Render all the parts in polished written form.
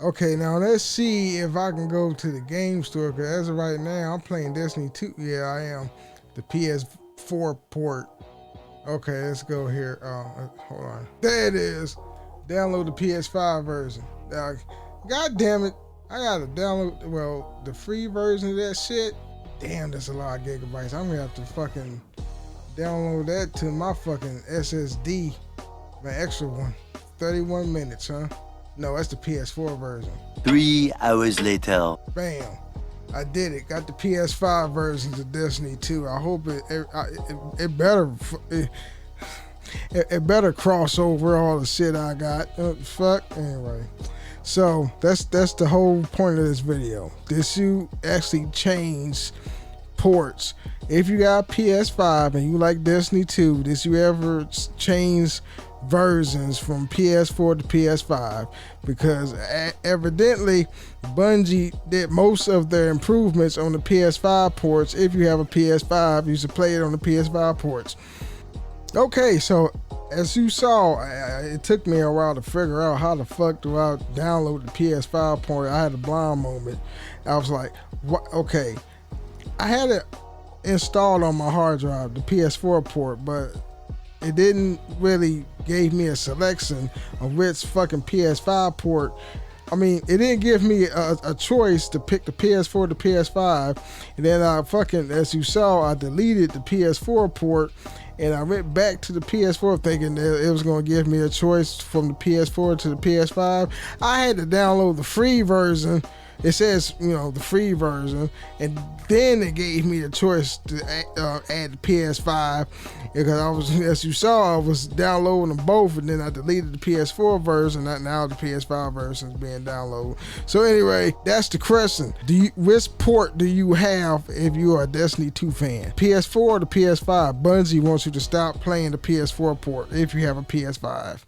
Okay, now let's see if I can go to the game store, because as of right now, I'm playing Destiny 2. Yeah, I am. The PS4 port. Okay, let's go here. Hold on. There it is. Download the PS5 version. God damn it. I gotta download, well, the free version of that shit. Damn, that's a lot of gigabytes. I'm gonna have to fucking download that to my fucking SSD. My extra one. 31 minutes, huh? No, that's the PS4 version. 3 hours later. Bam. I did it. Got the PS5 versions of Destiny 2. I hope it better cross over all the shit I got. Fuck. Anyway. So that's the whole point of this video. This you actually change ports. If you got PS5 and you like Destiny 2, this you ever change versions from PS4 to PS5, because evidently Bungie did most of their improvements on the PS5 ports. If you have a PS5, you should play it on the PS5 ports. Okay, so as you saw, it took me a while to figure out how the fuck do I download the PS5 port. I had a blind moment. I was like, what? Okay, I had it installed on my hard drive, the PS4 port, but it didn't really gave me a selection of which fucking PS5 port. I mean, it didn't give me a choice to pick the PS4 to PS5. And then I fucking, as you saw, I deleted the PS4 port and I went back to the PS4 thinking that it was going to give me a choice from the PS4 to the PS5. I had to download the free version. It says, you know, the free version, and then it gave me the choice to add the PS5, because I was, as you saw, I was downloading them both, and then I deleted the PS4 version. Now the PS5 version is being downloaded. So anyway, that's the question. Which port do you have if you are a Destiny 2 fan? PS4 or the PS5? Bungie wants you to stop playing the PS4 port if you have a PS5.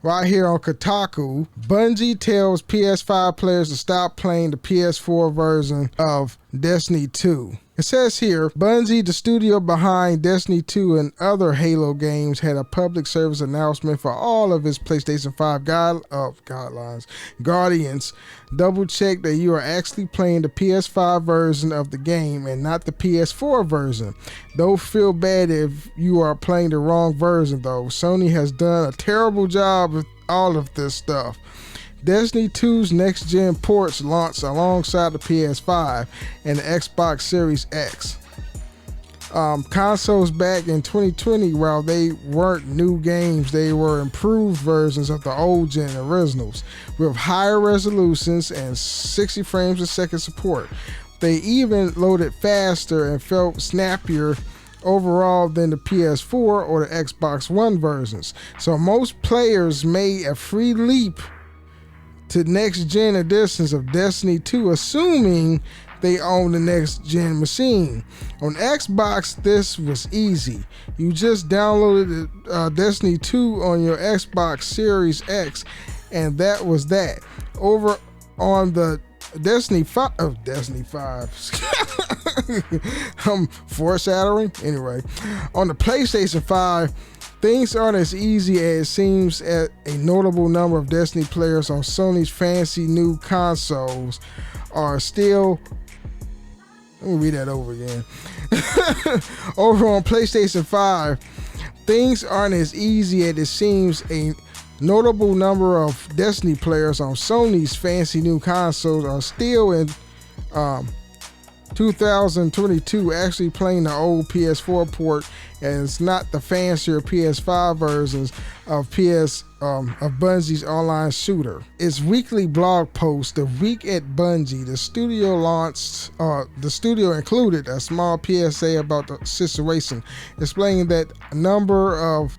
Right here on Kotaku, Bungie tells PS5 players to stop playing the PS4 version of Destiny 2. It says here, Bungie, the studio behind Destiny 2 and other Halo games, had a public service announcement for all of its PlayStation 5 Guardians. Double check that you are actually playing the PS5 version of the game and not the PS4 version. Don't feel bad if you are playing the wrong version though. Sony has done a terrible job with all of this stuff. Destiny 2's next-gen ports launched alongside the PS5 and the Xbox Series X. Consoles back in 2020, while they weren't new games, they were improved versions of the old-gen originals with higher resolutions and 60 frames a second support. They even loaded faster and felt snappier overall than the PS4 or the Xbox One versions. So most players made a free leap to next-gen editions of Destiny 2, assuming they own the next-gen machine. On Xbox, this was easy. You just downloaded Destiny 2 on your Xbox Series X, and that was that. Over on the Destiny 5, I'm foreshadowing. Anyway, on the PlayStation 5, things aren't as easy as it seems. At a notable number of Destiny players on Sony's fancy new consoles are still... Let me read that over again. Over on PlayStation 5, things aren't as easy as it seems. A notable number of Destiny players on Sony's fancy new consoles are still in 2022 actually playing the old PS4 port and it's not the fancier PS5 versions of Bungie's online shooter. Its weekly blog post, The Week at Bungie, the studio included a small PSA about the situation, explaining that a notable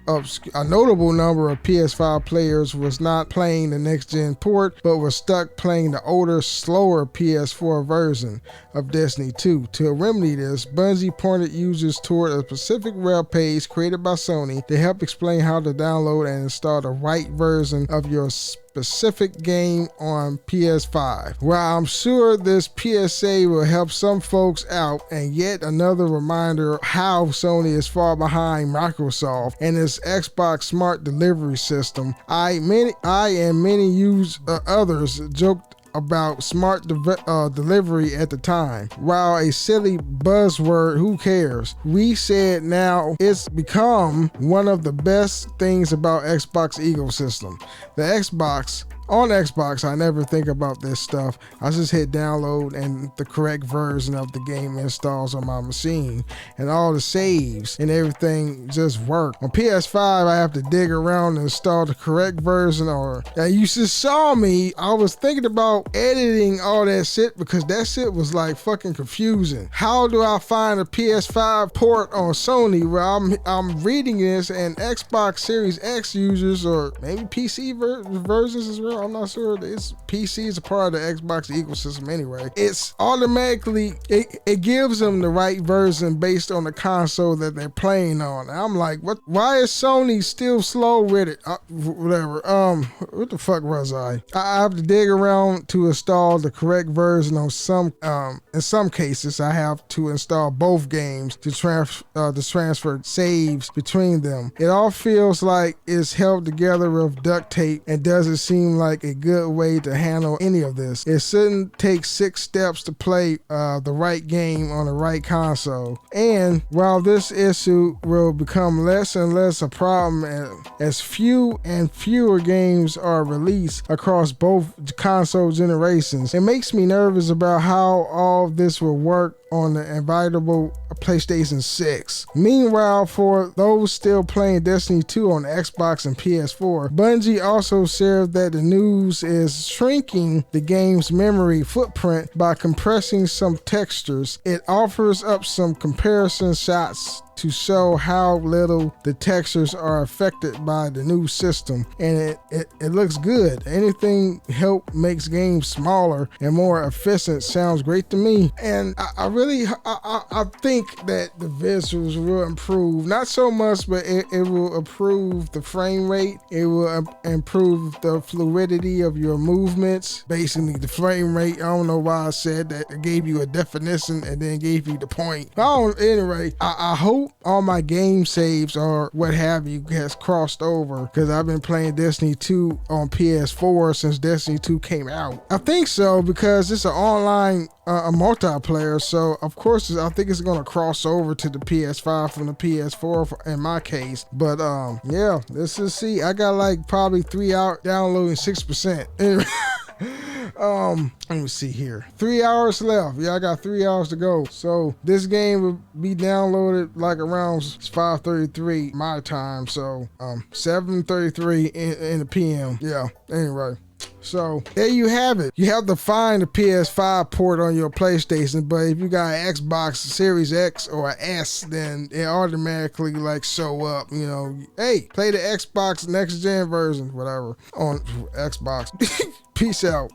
number of PS5 players was not playing the next-gen port, but was stuck playing the older, slower PS4 version of Destiny 2. To remedy this, Bungie pointed users toward a specific web page created by Sony to help explain how to download and install the right version of your specific game on PS5. While I'm sure this PSA will help some folks out, and yet another reminder how Sony is far behind Microsoft and its Xbox Smart Delivery System, I and many others joked about smart delivery at the time. While a silly buzzword, who cares? We said now it's become one of the best things about Xbox ecosystem. On Xbox, I never think about this stuff. I just hit download and the correct version of the game installs on my machine, and all the saves and everything just work. On PS5, I have to dig around and install the correct version, you just saw me. I was thinking about editing all that shit because that shit was like fucking confusing. How do I find a PS5 port on Sony where I'm reading this, and Xbox Series X users, or maybe PC versions as well, I'm not sure. It's PC is a part of the Xbox ecosystem anyway. It's automatically, it gives them the right version based on the console that they're playing on. And I'm like, what? Why is Sony still slow with it? Whatever. What the fuck was I? I have to dig around to install the correct version on some. In some cases, I have to install both games to transfer saves between them. It all feels like it's held together with duct tape and doesn't seem like a good way to handle any of this. It shouldn't take 6 steps to play the right game on the right console. And while this issue will become less and less a problem as few and fewer games are released across both console generations, it makes me nervous about how all this will work on the inevitable PlayStation 6. Meanwhile, for those still playing Destiny 2 on Xbox and PS4, Bungie also shared that the news is shrinking the game's memory footprint by compressing some textures. It offers up some comparison shots to show how little the textures are affected by the new system, and it looks good. Anything help makes games smaller and more efficient sounds great to me, and I think that the visuals will improve, not so much, but it will improve the frame rate. It will improve the fluidity of your movements, basically the frame rate. I don't know why I said that. I gave you a definition and then gave you the point. Anyway, I hope all my game saves or what have you has crossed over, because I've been playing Destiny 2 on PS4 since Destiny 2 came out. I think so, because it's an online a multiplayer, so of course I think it's gonna cross over to the PS5 from the PS4 in my case. But yeah, let's just see. I got like probably 3 hours downloading 6%. Let me see here. 3 hours left. Yeah, I got 3 hours to go. So this game will be downloaded like around 5:33 my time. So 7:33 in the PM. Yeah. Anyway. So there you have it. You have to find a PS5 port on your PlayStation, but if you got an Xbox Series X or an S, then it automatically like show up, you know, hey, play the Xbox next gen version, whatever, on Xbox. Peace out.